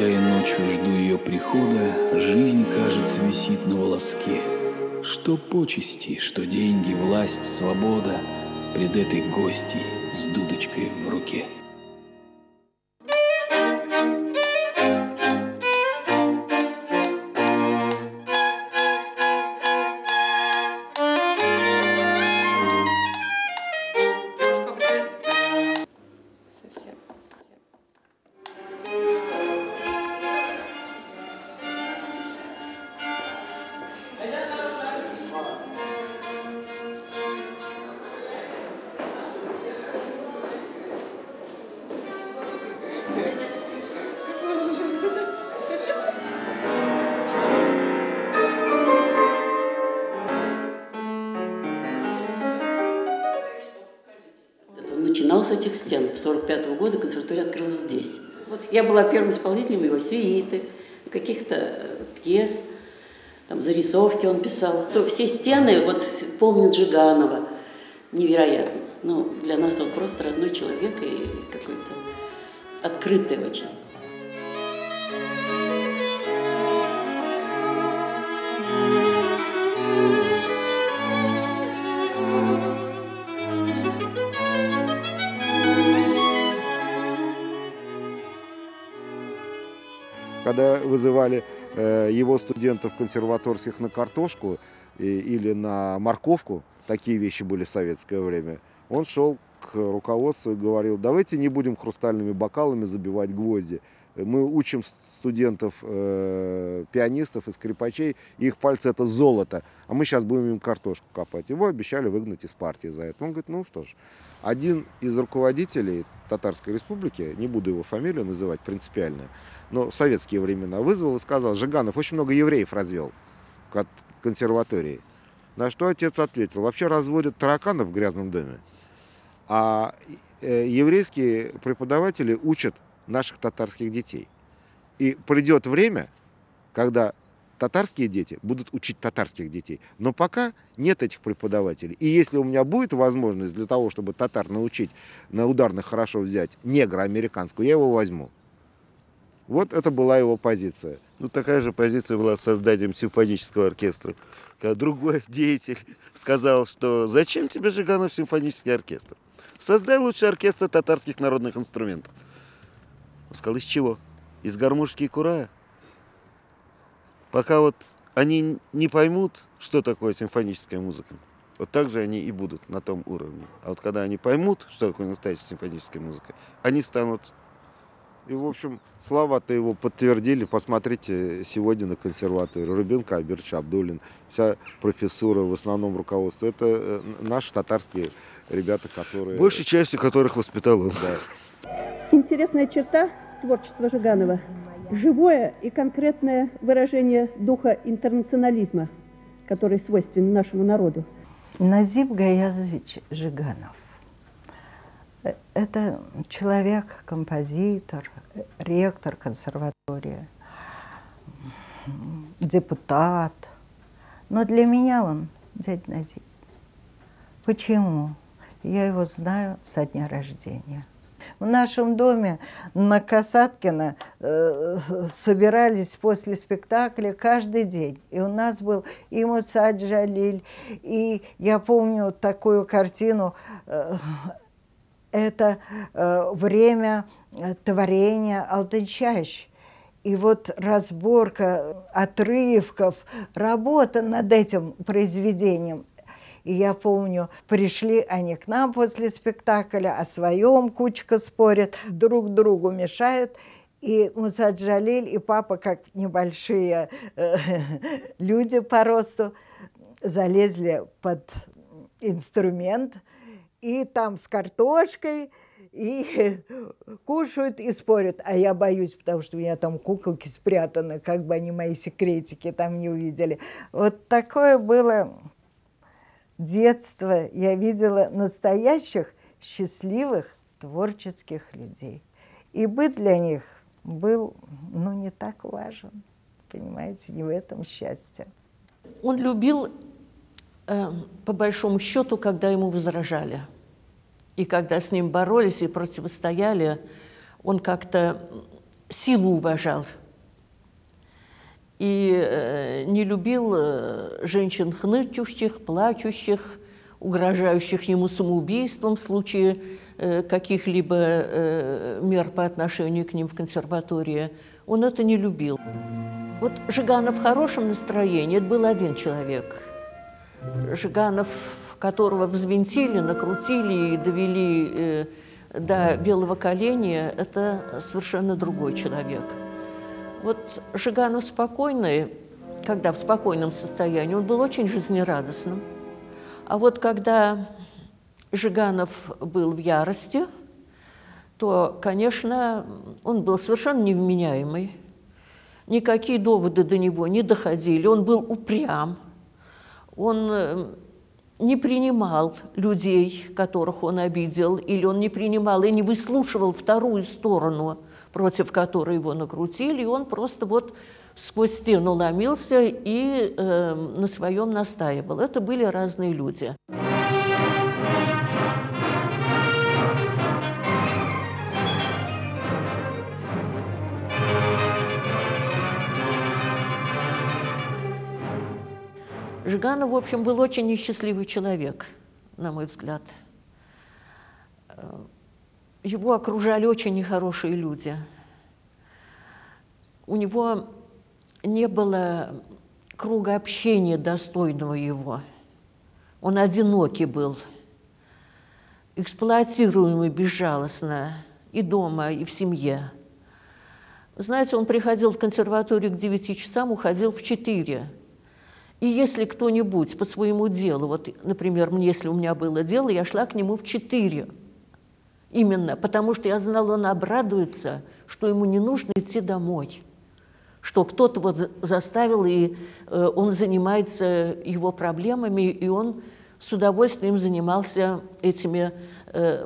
я ночью жду ее прихода, жизнь, кажется, висит на волоске. Что почести, что деньги, власть, свобода пред этой гостьей с дудочкой в руке. Начинал с этих стен. В 1945 года консерватория открылась здесь. Вот я была первым исполнителем его сюиты, каких-то пьес, там зарисовки он писал. То все стены вот помнят Жиганова. Невероятно. Ну, для нас он просто родной человек и какой-то открытый очень. Когда вызывали его студентов консерваторских на картошку или на морковку, такие вещи были в советское время, он шел к руководству и говорил: давайте не будем хрустальными бокалами забивать гвозди. Мы учим студентов, пианистов и скрипачей, и их пальцы — это золото, а мы сейчас будем им картошку копать. Его обещали выгнать из партии за это. Он говорит: ну что ж. Один из руководителей Татарской Республики, не буду его фамилию называть принципиально, но в советские времена вызвал и сказал: Жиганов очень много евреев развел в консерватории. На что отец ответил: вообще разводят тараканов в грязном доме, а еврейские преподаватели учат наших татарских детей. И придет время, когда татарские дети будут учить татарских детей. Но пока нет этих преподавателей. И если у меня будет возможность для того, чтобы татар научить на ударных хорошо взять негра американскую, я его возьму. Вот это была его позиция. Ну, такая же позиция была с созданием симфонического оркестра. Когда другой деятель сказал, что зачем тебе, Жиганов, симфонический оркестр? Создай лучше оркестр татарских народных инструментов. Он сказал: из чего? Из гармошки и курая. Пока вот они не поймут, что такое симфоническая музыка, вот так же они и будут на том уровне. А вот когда они поймут, что такое настоящая симфоническая музыка, они станут... И, в общем, слова-то его подтвердили. Посмотрите сегодня на консерваторию. Рубинка, Абирч, Абдулин, вся профессура, в основном руководство. Это наши татарские ребята, которые... Большей частью которых воспитал он. Да. Интересная черта творчества Жиганова – живое и конкретное выражение духа интернационализма, который свойственен нашему народу. Назип Гаязович Жиганов – это человек, композитор, ректор консерватории, депутат. Но для меня он дядя Назип. Почему? Я его знаю со дня рождения. В нашем доме на Касаткина собирались после спектакля каждый день. И у нас был и Муса Джалиль, и я помню такую картину, это время творения Алтынчаш. И вот разборка отрывков, работа над этим произведением. И я помню, пришли они к нам после спектакля, о своем кучка спорят, друг другу мешают. И Муса Джалиль и папа, как небольшие люди по росту, залезли под инструмент, и там с картошкой, и кушают, и спорят. А я боюсь, потому что у меня там куколки спрятаны, как бы они мои секретики там не увидели. Вот такое было... детство. Я видела настоящих счастливых творческих людей. И быт для них был, ну, не так важен. Понимаете, не в этом счастье. Он любил, по большому счету, когда ему возражали. И когда с ним боролись и противостояли, он как-то силу уважал и не любил женщин хнычущих, плачущих, угрожающих ему самоубийством в случае каких-либо мер по отношению к ним в консерватории. Он это не любил. Вот Жиганов в хорошем настроении – это был один человек. Жиганов, которого взвинтили, накрутили и довели до белого коленя, это совершенно другой человек. Вот Жиганов спокойный, когда в спокойном состоянии, он был очень жизнерадостным. А вот когда Жиганов был в ярости, то, конечно, он был совершенно невменяемый. Никакие доводы до него не доходили, он был упрям, он не принимал людей, которых он обидел, или он не принимал и не выслушивал вторую сторону, против которой его накрутили, и он просто вот сквозь стену ломился и на своем настаивал. Это были разные люди. Жиганов, в общем, был очень несчастливый человек, на мой взгляд. Его окружали очень нехорошие люди. У него не было круга общения достойного его. Он одинокий был, эксплуатируемый безжалостно и дома, и в семье. Знаете, он приходил в консерваторию к 9 часам, уходил в 4. И если кто-нибудь по своему делу, вот, например, если у меня было дело, я шла к нему в 4. Именно потому, что я знала, он обрадуется, что ему не нужно идти домой, что кто-то вот заставил, и он занимается его проблемами, и он с удовольствием занимался этими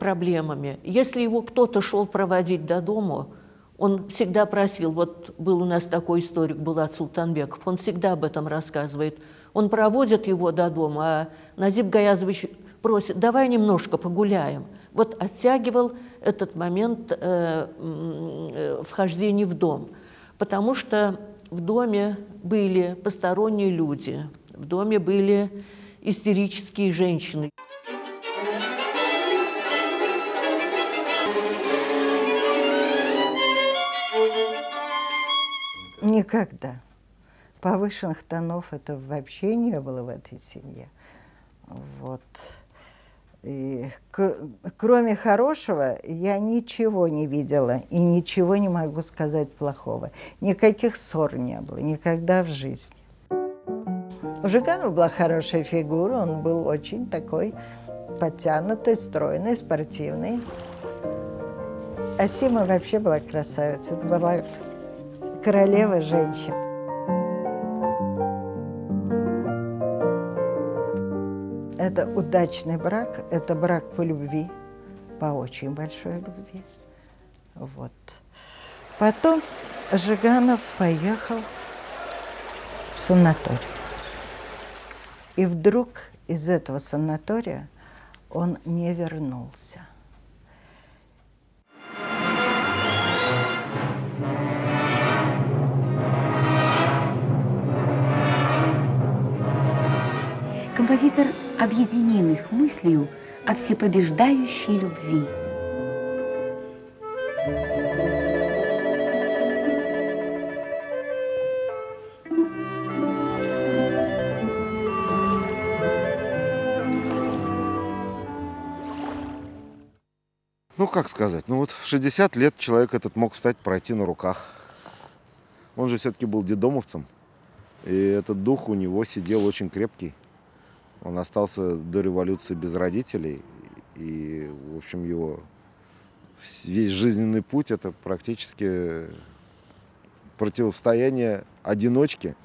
проблемами. Если его кто-то шел проводить до дому, он всегда просил, вот был у нас такой историк Булат Султанбеков, он всегда об этом рассказывает. Он проводит его до дома, а Назип Гаязович просит, давай немножко погуляем. Вот оттягивал этот момент вхождения в дом, потому что в доме были посторонние люди, в доме были истерические женщины. Никогда. Повышенных тонов это вообще не было в этой семье. Вот. И кроме хорошего я ничего не видела и ничего не могу сказать плохого. Никаких ссор не было, никогда в жизни. У Жиганова была хорошая фигура, он был очень такой подтянутый, стройный, спортивный. А Сима вообще была красавица, это была королева женщин. Это удачный брак, это брак по любви, по очень большой любви. Вот. Потом Жиганов поехал в санаторий. И вдруг из этого санатория он не вернулся. Композитор объединил их мыслью о всепобеждающей любви. Ну, как сказать, ну вот в 60 лет человек этот мог встать, пройти на руках. Он же все-таки был детдомовцем, и этот дух у него сидел очень крепкий. Он остался до революции без родителей, и, в общем, его весь жизненный путь – это практически противостояние одиночки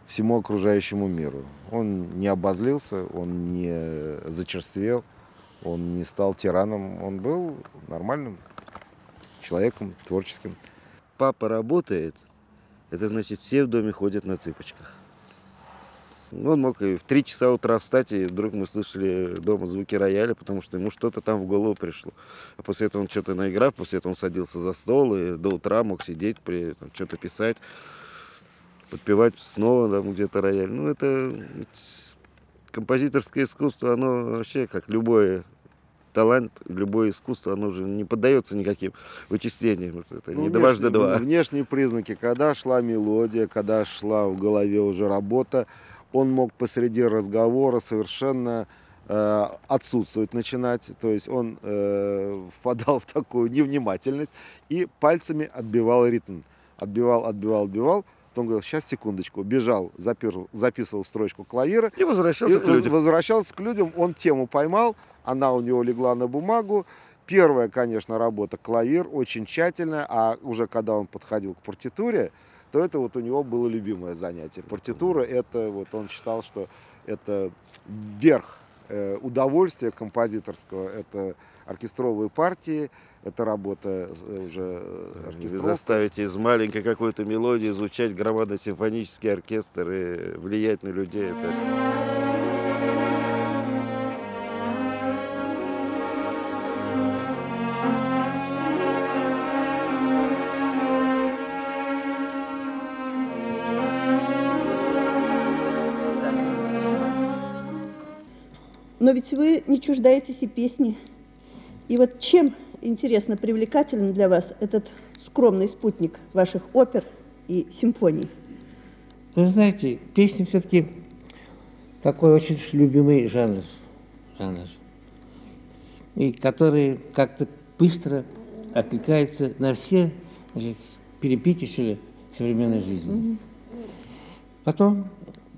всему окружающему миру. Он не обозлился, он не зачерствел, он не стал тираном, он был нормальным человеком, творческим. Папа работает, это значит, все в доме ходят на цыпочках. Он мог и в 3 часа утра встать, и вдруг мы слышали дома звуки рояля, потому что ему что-то там в голову пришло. А после этого он что-то наиграв, после этого он садился за стол и до утра мог сидеть, что-то писать, подпевать снова там где-то рояль. Ну, это композиторское искусство, оно вообще, как любое талант, любое искусство, оно уже не поддается никаким вычислениям. Это не дважды два. Внешние признаки, когда шла мелодия, когда шла в голове уже работа, он мог посреди разговора совершенно отсутствовать, начинать. То есть он впадал в такую невнимательность и пальцами отбивал ритм. Отбивал. Потом говорил, сейчас, секундочку. Бежал, записывал строчку клавира. И возвращался к людям. Возвращался к людям, он тему поймал, она у него легла на бумагу. Первая, конечно, работа клавир, очень тщательная, а уже когда он подходил к партитуре, то это вот у него было любимое занятие. Партитура, это вот он считал, что это верх удовольствия композиторского, это оркестровые партии, это работа уже оркестровка. Вы заставите из маленькой какой-то мелодии звучать громадный симфонический оркестр и влиять на людей. Но ведь вы не чуждаетесь и песни. И вот чем, интересно, привлекателен для вас этот скромный спутник ваших опер и симфоний? Вы знаете, песни все-таки такой очень любимый жанр, и который как-то быстро откликается на все, значит, перипетии, что ли, современной жизни. Потом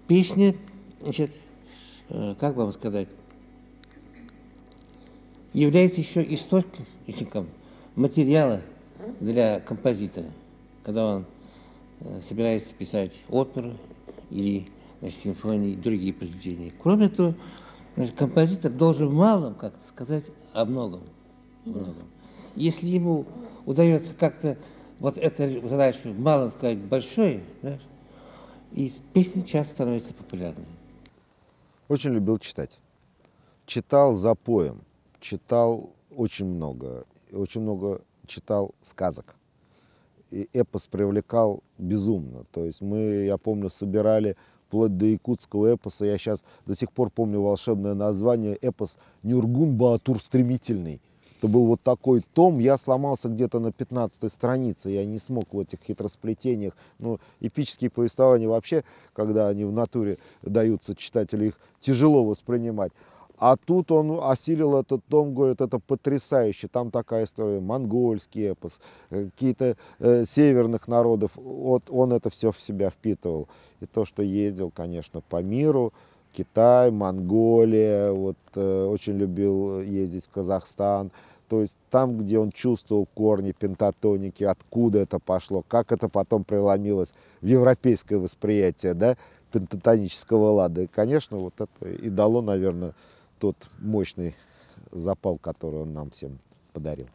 песни, значит, как вам сказать, является еще источником материала для композитора, когда он собирается писать оперу или, значит, симфонии и другие произведения. Кроме того, значит, композитор должен в малом как-то сказать о многом. Если ему удается как-то вот эту задачу в малом сказать большой, да, и песни часто становятся популярными. Очень любил читать. Читал запоем. Читал очень много читал сказок. И эпос привлекал безумно. То есть мы, я помню, собирали вплоть до якутского эпоса. Я сейчас до сих пор помню волшебное название. Эпос Нюргун-Баатур Стремительный. Это был вот такой том. Я сломался где-то на 15-й странице. Я не смог в этих хитросплетениях. Ну, эпические повествования вообще, когда они в натуре даются читателю, их тяжело воспринимать. А тут он осилил этот том, говорит, это потрясающе. Там такая история, монгольский эпос, какие-то северных народов. Вот он это все в себя впитывал. И то, что ездил, конечно, по миру, Китай, Монголия, вот, очень любил ездить в Казахстан. То есть там, где он чувствовал корни пентатоники, откуда это пошло, как это потом преломилось в европейское восприятие, да, пентатонического лада. И, конечно, вот это и дало, наверное, тот мощный запал, который он нам всем подарил.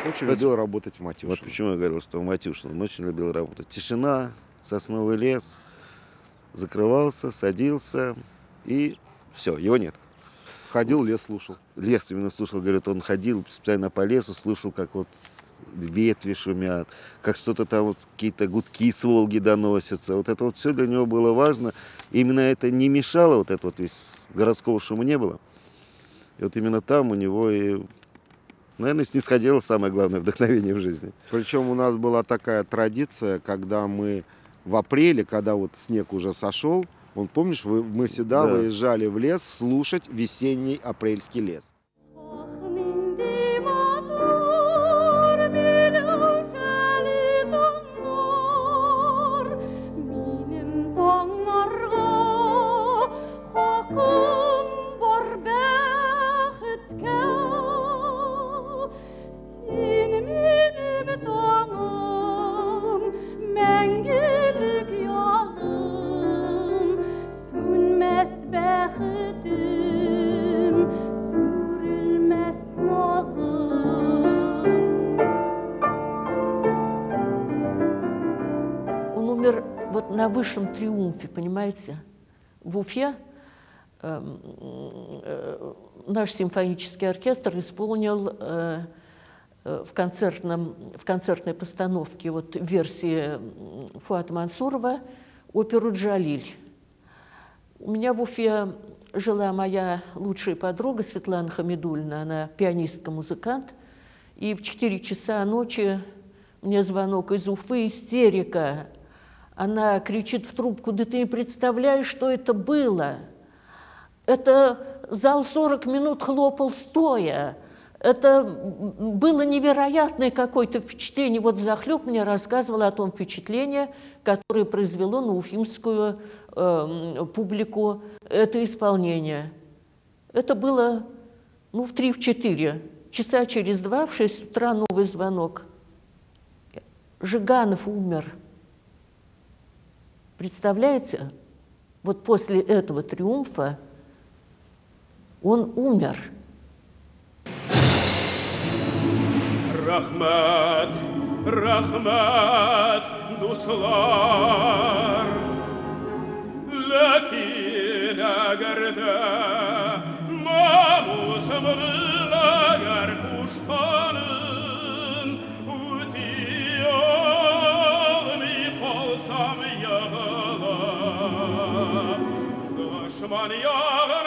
Очень любил работать в Матюшино. Вот почему я говорил, что в Матюшино. Он очень любил работать. Тишина, сосновый лес. Закрывался, садился, и все, его нет. Ходил, лес слушал. Лес именно слушал, говорит, он ходил специально по лесу, слушал, как вот ветви шумят, как что-то там, вот какие-то гудки с Волги доносятся. Вот это вот все для него было важно. Именно это не мешало, вот это вот весь городского шума не было. И вот именно там у него и, наверное, снисходило самое главное вдохновение в жизни. Причем у нас была такая традиция, когда мы в апреле, когда вот снег уже сошел, вот помнишь, мы всегда выезжали в лес слушать весенний апрельский лес. на высшем триумфе, понимаете? В Уфе наш симфонический оркестр исполнил в концертной постановке версии Фуата Мансурова оперу «Джалиль». У меня в Уфе жила моя лучшая подруга Светлана Хамидульна, она пианистка-музыкант, и в 4 часа ночи мне звонок из Уфы, истерика. Она кричит в трубку: да ты не представляешь, что это было. Это зал 40 минут хлопал стоя. Это было невероятное какое-то впечатление. Вот взахлеб мне рассказывала о том впечатлении, которое произвело на уфимскую публику это исполнение. Это было в 3-4. Часа через 2, в 6 утра новый звонок. Жиганов умер. Представляете? Вот после этого триумфа он умер. Rahmat, rahmat, dostlar. Lakin agar da namusumni agar kuşkanın o'tiyolmi qolsam yig'lab, dushman yog'ini